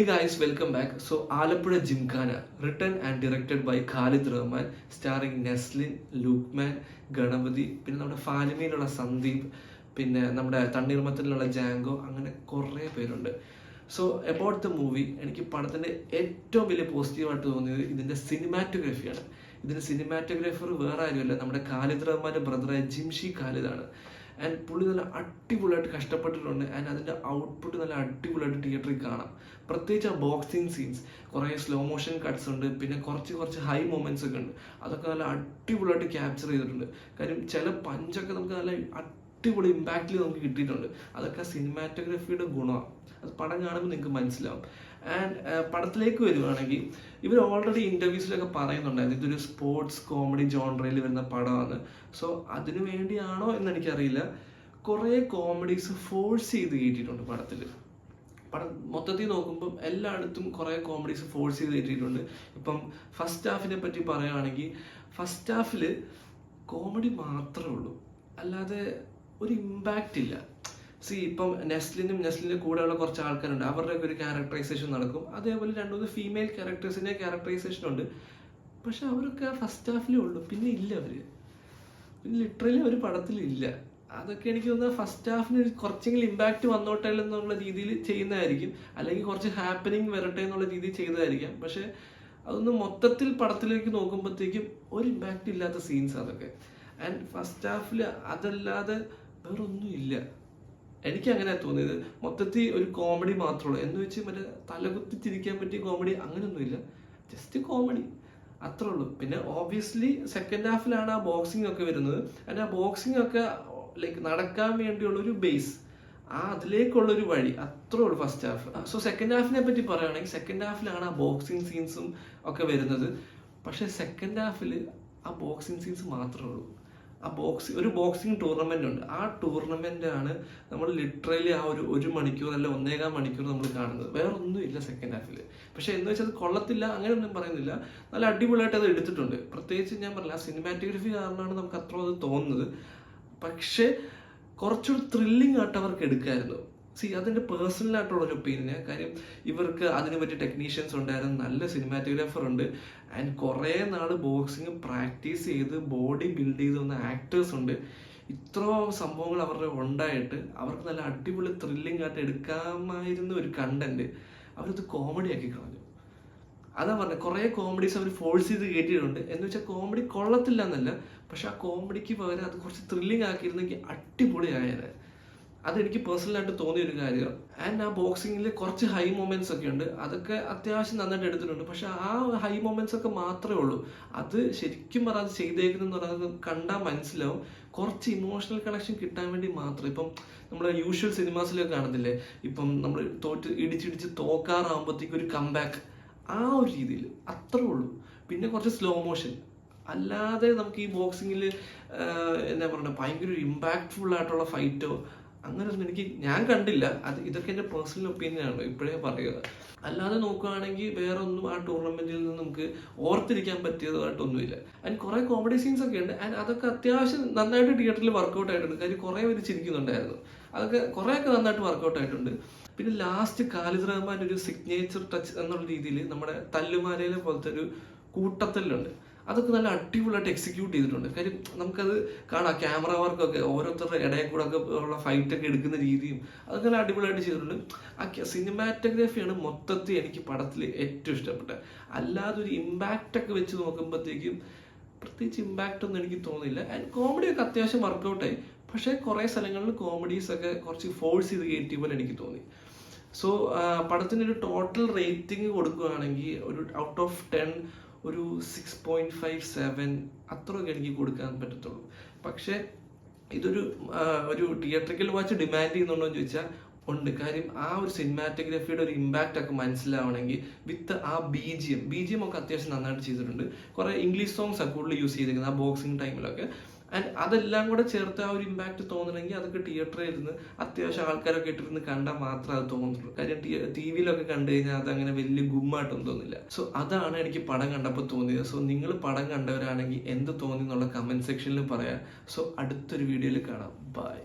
Hey guys, welcome back. So Alapura Gymkhana, written and directed by Khalid Rahman, starring Neslin, Lukman, Ganapathi, പിന്നെ നമ്മുടെ ഫാലിമയിലുള്ള സന്ദീപ്, പിന്നെ നമ്മുടെ തണ്ണീർമത്തനിലുള്ള ജാങ്കോ, അങ്ങനെ കുറേ പേരുണ്ട്. സോ അബൌട്ട് ദ മൂവി, എനിക്ക് പടത്തിൻ്റെ ഏറ്റവും വലിയ പോസിറ്റീവായിട്ട് തോന്നിയത് ഇതിൻ്റെ സിനിമാറ്റോഗ്രഫിയാണ്. ഇതിൻ്റെ സിനിമാറ്റോഗ്രാഫർ വേറെ ആരുമല്ല, നമ്മുടെ ഖാലിദ് റഹ്മാൻ്റെ ബ്രദറായ ജിംഷി ഖാലിദാണ്. ആൻഡ് പുള്ളി നല്ല അടിപൊളിയായിട്ട് കഷ്ടപ്പെട്ടിട്ടുണ്ട്. ആൻഡ് അതിൻ്റെ ഔട്ട്പുട്ട് നല്ല അടിപൊളിയായിട്ട് തിയേറ്ററിൽ കാണാം. പ്രത്യേകിച്ച് ആ ബോക്സിങ് സീൻസ്, കുറേ സ്ലോ മോഷൻ കട്ട്സ് ഉണ്ട്, പിന്നെ കുറച്ച് ഹൈ മൊമെൻറ്റ്സ് ഒക്കെ ഉണ്ട്. അതൊക്കെ നല്ല അടിപൊളിയായിട്ട് ക്യാപ്ചർ ചെയ്തിട്ടുണ്ട്. കാര്യം ചില പഞ്ചൊക്കെ നമുക്ക് നല്ല അടിപൊളി ഇമ്പാക്റ്റിൽ നമുക്ക് കിട്ടിയിട്ടുണ്ട്. അതൊക്കെ സിനിമാറ്റോഗ്രഫിയുടെ ഗുണമാണ്. അത് പടം കാണുമ്പോൾ നിങ്ങൾക്ക് മനസ്സിലാവും. ആൻഡ് പടത്തിലേക്ക് വരുവാണെങ്കിൽ ഇവർ ഓൾറെഡി ഇൻ്റർവ്യൂസിലൊക്കെ പറയുന്നുണ്ടായിരുന്നു ഇതൊരു സ്പോർട്സ് കോമഡി ജോൺറയിൽ വരുന്ന പടമാണ്. സോ അതിനു വേണ്ടിയാണോ എന്നെനിക്കറിയില്ല, കുറേ കോമഡീസ് ഫോഴ്സ് ചെയ്ത് കയറ്റിയിട്ടുണ്ട് പടത്തിൽ. പടം മൊത്തത്തിൽ നോക്കുമ്പം എല്ലായിടത്തും കുറേ കോമഡീസ് ഫോഴ്സ് ചെയ്ത് കയറ്റിയിട്ടുണ്ട്. ഇപ്പം ഫസ്റ്റ് ഹാഫിനെ പറ്റി പറയുകയാണെങ്കിൽ ഫസ്റ്റ് ഹാഫിൽ കോമഡി മാത്രമേ ഉള്ളൂ, അല്ലാതെ ഒരു ഇമ്പാക്റ്റ് ഇല്ല. ഇപ്പം നെസ്ലിൻ്റെ കൂടെയുള്ള കുറച്ച് ആൾക്കാരുണ്ട്, അവരുടെയൊക്കെ ഒരു ക്യാരക്ടറൈസേഷൻ നടക്കും. അതേപോലെ 2-3 ഫീമെയിൽ ക്യാരക്ടേഴ്സിൻ്റെ ക്യാരക്ടറൈസേഷൻ ഉണ്ട്. പക്ഷെ അവരൊക്കെ ഫസ്റ്റ് ഹാഫിലേ ഉള്ളൂ, പിന്നെ ഇല്ല അവർ, പിന്നെ ലിറ്ററലി ഒരു പടത്തിലില്ല. അതൊക്കെ എനിക്ക് തോന്നുന്നത് ഫസ്റ്റ് ഹാഫിന് കുറച്ചെങ്കിലും ഇമ്പാക്റ്റ് വന്നോട്ടെ എന്നുള്ള രീതിയിൽ ചെയ്യുന്നതായിരിക്കും, അല്ലെങ്കിൽ കുറച്ച് ഹാപ്പനിങ് വരട്ടെ എന്നുള്ള രീതിയിൽ ചെയ്തതായിരിക്കാം. പക്ഷെ അതൊന്നും മൊത്തത്തിൽ പടത്തിലേക്ക് നോക്കുമ്പോഴത്തേക്കും ഒരു ഇമ്പാക്റ്റ് ഇല്ലാത്ത സീൻസ് അതൊക്കെ. ആൻഡ് ഫസ്റ്റ് ഹാഫിൽ അതല്ലാതെ വേറൊന്നും ഇല്ല. എനിക്കങ്ങനെ തോന്നിയത്. മൊത്തത്തിൽ ഒരു കോമഡി മാത്രമേ ഉള്ളൂ, എന്ന് വെച്ച് മറ്റേ തലകുത്തി ചിരിക്കാൻ പറ്റിയ കോമഡി അങ്ങനെയൊന്നുമില്ല, ജസ്റ്റ് കോമഡി അത്രേ ഉള്ളൂ. പിന്നെ ഓബ്വിയസ്ലി സെക്കൻഡ് ഹാഫിലാണ് ആ ബോക്സിംഗ് ഒക്കെ വരുന്നത്. ആൻഡ് ആ ബോക്സിംഗ് ഒക്കെ ലൈക്ക് നടക്കാൻ വേണ്ടിയുള്ളൊരു ബേസ്, അതിലേക്കുള്ളൊരു വഴി, അത്രേ ഉള്ളൂ ഫസ്റ്റ് ഹാഫ്. സോ സെക്കൻഡ് ഹാഫിനെ പറ്റി പറയുകയാണെങ്കിൽ സെക്കൻഡ് ഹാഫിലാണ് ആ ബോക്സിംഗ് സീൻസും ഒക്കെ വരുന്നത്. പക്ഷേ സെക്കൻഡ് ഹാഫിൽ ആ ബോക്സിംഗ് സീൻസ് മാത്രമേ ഉള്ളൂ. ഒരു ബോക്സിംഗ് ടൂർണമെൻ്റ് ഉണ്ട്. ആ ടൂർണമെൻ്റാണ് നമ്മൾ ലിറ്ററലി ആ ഒരു മണിക്കൂർ അല്ല 1.25 മണിക്കൂർ നമ്മൾ കാണുന്നത്. വേറെ ഒന്നും ഇല്ല സെക്കൻഡ് ഹാഫിൽ. പക്ഷേ എന്ന് വെച്ചാൽ അത് കൊള്ളത്തില്ല അങ്ങനെയൊന്നും പറയുന്നില്ല, നല്ല അടിപൊളിയായിട്ട് അത് എടുത്തിട്ടുണ്ട്. പ്രത്യേകിച്ച് ഞാൻ പറഞ്ഞില്ല, ആ സിനിമാറ്റോഗ്രഫി കാരണമാണ് നമുക്ക് അത്ര അത് തോന്നുന്നത്. പക്ഷേ കുറച്ചുകൂടി ത്രില്ലിംഗ് ആയിട്ട് അവർക്ക് എടുക്കാമായിരുന്നു. അതിൻ്റെ പേഴ്സണലായിട്ടുള്ളൊരു ഒപ്പീനിയന്. കാര്യം ഇവർക്ക് അതിന് പറ്റിയ ടെക്നീഷ്യൻസ് ഉണ്ടായിരുന്നു, നല്ല സിനിമാറ്റോഗ്രാഫർ ഉണ്ട്, ആൻഡ് കുറേ നാൾ ബോക്സിങ് പ്രാക്ടീസ് ചെയ്ത് ബോഡി ബിൽഡ് ചെയ്ത് വന്ന ആക്ടേഴ്സ് ഉണ്ട്. ഇത്ര സംഭവങ്ങൾ അവരുടെ ഉണ്ടായിട്ട് അവർക്ക് നല്ല അടിപൊളി ത്രില്ലിംഗ് ആയിട്ട് എടുക്കാമായിരുന്ന ഒരു കണ്ടന്റ് അവരത് കോമഡി ആക്കി കളഞ്ഞു. അതാ പറഞ്ഞത്, കുറേ കോമഡീസ് അവർ ഫോഴ്സ് ചെയ്ത് കയറ്റിയിട്ടുണ്ട്. എന്ന് വെച്ചാൽ കോമഡി കൊള്ളത്തില്ല എന്നല്ല, പക്ഷെ ആ കോമഡിക്ക് പകരം അത് കുറച്ച് ത്രില്ലിംഗ് ആക്കിയിരുന്നെങ്കിൽ അടിപൊളിയായത്. അതെനിക്ക് പേഴ്സണലായിട്ട് തോന്നിയ ഒരു കാര്യമാണ്. ആൻഡ് ആ ബോക്സിങ്ങിൽ കുറച്ച് ഹൈ മൊമെന്റ്സ് ഒക്കെ ഉണ്ട്, അതൊക്കെ അത്യാവശ്യം നന്നായിട്ട് എടുത്തിട്ടുണ്ട്. പക്ഷെ ആ ഹൈ മൊമെന്റ്സ് ഒക്കെ മാത്രമേ ഉള്ളൂ. അത് ശരിക്കും പറഞ്ഞാൽ ചെയ്തേക്കുന്നതെന്ന് പറയുന്നത് കണ്ടാൽ മനസ്സിലാവും, കുറച്ച് ഇമോഷണൽ കണക്ഷൻ കിട്ടാൻ വേണ്ടി മാത്രം. ഇപ്പം നമ്മൾ യൂഷ്വൽ സിനിമാസിലൊക്കെ കാണുന്നില്ലേ, ഇപ്പം നമ്മൾ ഇടിച്ചിടിച്ച് തോക്കാറാകുമ്പോഴത്തേക്ക് ഒരു കംബാക്ക്, ആ ഒരു രീതിയിൽ അത്രേ ഉള്ളൂ. പിന്നെ കുറച്ച് സ്ലോ മോഷൻ, അല്ലാതെ നമുക്ക് ഈ ബോക്സിങ്ങിൽ എന്താ പറയുക ഭയങ്കര ഒരു ഇമ്പാക്റ്റ്ഫുൾ ആയിട്ടുള്ള ഫൈറ്റോ അങ്ങനെയൊന്നും ഞാൻ കണ്ടില്ല. ഇതൊക്കെ എൻ്റെ പേഴ്സണൽ ഒപ്പീനിയനാണ്, ഇപ്പോഴേ പറയുക. അല്ലാതെ നോക്കുകയാണെങ്കിൽ വേറെ ഒന്നും ആ ടൂർണമെന്റിൽ നിന്ന് നമുക്ക് ഓർത്തിരിക്കാൻ പറ്റിയതായിട്ടൊന്നുമില്ല. ആൻഡ് കുറേ കോമഡി സീൻസ് ഒക്കെ ഉണ്ട്, ആൻഡ് അതൊക്കെ അത്യാവശ്യം നന്നായിട്ട് തിയേറ്ററിൽ വർക്കൗട്ട് ആയിട്ടുണ്ട്. കാര്യം കുറേ പേര് ചിരിക്കുന്നുണ്ടായിരുന്നു, അതൊക്കെ കുറേയൊക്കെ നന്നായിട്ട് വർക്കൗട്ട് ആയിട്ടുണ്ട്. പിന്നെ ലാസ്റ്റ് ഖാലിദ് റഹ്മാൻ്റെ ഒരു സിഗ്നേച്ചർ ടച്ച് എന്നുള്ള രീതിയിൽ നമ്മുടെ തല്ലുമാലയിലെ പോലത്തെ ഒരു കൂട്ടത്തല്ലുണ്ട്, അതൊക്കെ നല്ല അടിപൊളിയായിട്ട് എക്സിക്യൂട്ട് ചെയ്തിട്ടുണ്ട്. കാര്യം നമുക്കത് കാണാം, ക്യാമറ വർക്കൊക്കെ ഓരോരുത്തരുടെ ഇടയിൽ കൂടെ ഒക്കെ ഉള്ള ഫൈറ്റൊക്കെ എടുക്കുന്ന രീതിയും അതൊക്കെ നല്ല അടിപൊളിയായിട്ട് ചെയ്തിട്ടുണ്ട്. ആ സിനിമാറ്റോഗ്രാഫിയാണ് മൊത്തത്തിൽ എനിക്ക് പടത്തിൽ ഏറ്റവും ഇഷ്ടപ്പെട്ടത്. അല്ലാതെ ഒരു ഇമ്പാക്റ്റൊക്കെ വെച്ച് നോക്കുമ്പോഴത്തേക്കും പ്രത്യേകിച്ച് ഇമ്പാക്റ്റ് ഒന്നും എനിക്ക് തോന്നിയില്ല. ആൻഡ് കോമഡിയൊക്കെ അത്യാവശ്യം വർക്കൗട്ടായി, പക്ഷേ കുറേ സ്ഥലങ്ങളിൽ കോമഡീസൊക്കെ കുറച്ച് ഫോഴ്സ് ചെയ്ത് കയറ്റിയ പോലെ എനിക്ക് തോന്നി. സോ പടത്തിനൊരു ടോട്ടൽ റേറ്റിംഗ് കൊടുക്കുകയാണെങ്കിൽ ഒരു ഔട്ട് ഓഫ് 10 ഒരു 6.57 അത്രയൊക്കെ എനിക്ക് കൊടുക്കാൻ പറ്റത്തുള്ളൂ. പക്ഷേ ഒരു തിയേറ്ററിക്കൽ വാച്ച് ഡിമാൻഡ് ചെയ്യുന്നുണ്ടോ എന്ന് ചോദിച്ചാൽ ഉണ്ട്. കാര്യം ആ ഒരു സിനിമാറ്റോഗ്രഫിയുടെ ഒരു ഇമ്പാക്റ്റ് ഒക്കെ മനസ്സിലാവണമെങ്കിൽ വിത്ത് ആ ബി ജി എം ഒക്കെ അത്യാവശ്യം നന്നായിട്ട് ചെയ്തിട്ടുണ്ട്. കുറേ ഇംഗ്ലീഷ് സോങ്സ് ഒക്കെ കൂടുതൽ യൂസ് ചെയ്തിരിക്കുന്നത് ആ ബോക്സിങ് ടൈമിലൊക്കെ. ആൻഡ് അതെല്ലാം കൂടെ ചേർത്ത് ആ ഒരു ഇമ്പാക്റ്റ് തോന്നണമെങ്കിൽ അതൊക്കെ തിയേറ്ററിൽ ഇരുന്ന് അത്യാവശ്യം ആൾക്കാരൊക്കെ ഇട്ടിരുന്ന് കണ്ടാൽ മാത്രമേ അത് തോന്നുള്ളൂ. കാര്യം TV-യിലൊക്കെ കണ്ടു കഴിഞ്ഞാൽ അതങ്ങനെ വലിയ ഗുമ്മായിട്ടൊന്നും തോന്നില്ല. സോ അതാണ് എനിക്ക് പടം കണ്ടപ്പോൾ തോന്നിയത്. സോ നിങ്ങൾ പടം കണ്ടവരാണെങ്കിൽ എന്ത് തോന്നി എന്നുള്ള കമൻറ്റ് സെക്ഷനിൽ പറയാം. സോ അടുത്തൊരു വീഡിയോയിൽ കാണാം. ബൈ.